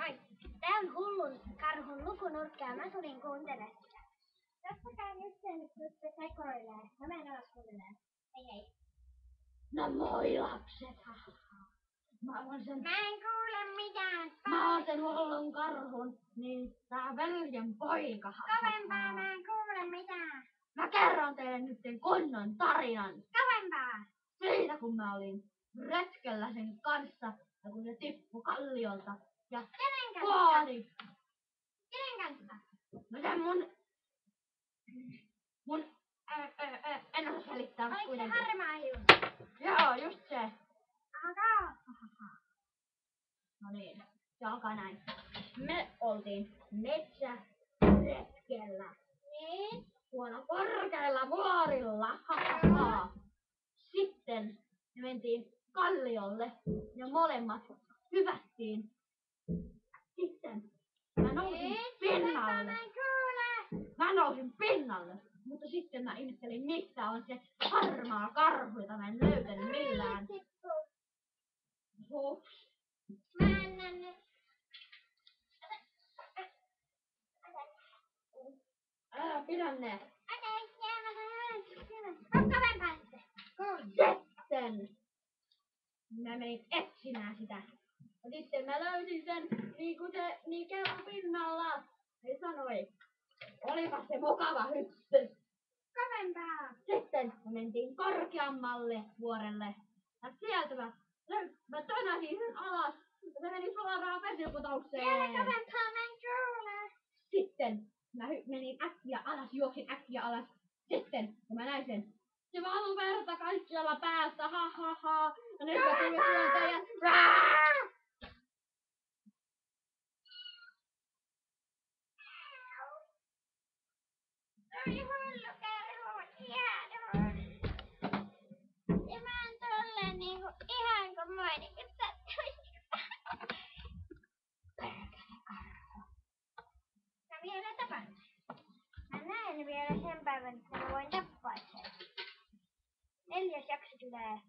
Moi! Tää on Hullun karhun lukunurkka ja mä tulin kuuntelemaan sitä. Tässä käyn yhteen nyt sekoilee. Mä menen alas kuuntelemaan. Hei hei. No moi lapset, Mä en kuule mitään. oon sen Hullun karhun, niin tää veljen poika. Kovempaa, mä en kuule mitään. Mä kerron teille nyt sen kunnon tarinan. Kovempaa. Siitä kun mä olin retkellä sen kanssa ja kun se tippui kalliolta ja Kenen kanssa? kuoli. Kenen kanssa? No se mun en osaa selittää Oliko se kuitenkin. harmaa hius? Joo, just se. Aha. No niin, se alkaa näin. Me oltiin metsäretkellä. Niin? Tuolla korkeilla vuorilla. Sitten me mentiin kalliolle ja molemmat hypättiin. Sitten mä nousin pinnalle. Mä en kuule. Mä nousin pinnalle. Mutta sitten mä ihmettelin, missä on se harmaa karhu, jota mä en löytänyt millään. Hups. Mä en näe. Älä pidä ne. Okei, kovempaa sitten. Sitten mä menin etsimään sitä. Ja sitten mä löysin sen, niin kuin se niin kellon pinnalla. Se sanoi, olipa se mukava hyppy. Kovempaa. Sitten me mentiin korkeammalle vuorelle. Ja sieltä mä tönäsin sen alas. Ja se meni suoraan vesiputoukseen. Vielä kovempaa, mä en kuule. Sitten mä menin äkkiä alas, juoksin äkkiä alas. Sitten kun mä näin sen, se valui verta kaikkialla päästä, ha. Ja nyt mä tulin sieltä ja Oli hullu karhu, ihan. Ja mä oon tolleen niinku ihan kuin moi niinku sattuisi. Mä vielä tapan sen. Mä näen vielä sen päivän, että mä voin tappaa sen. 4. jakso tulee.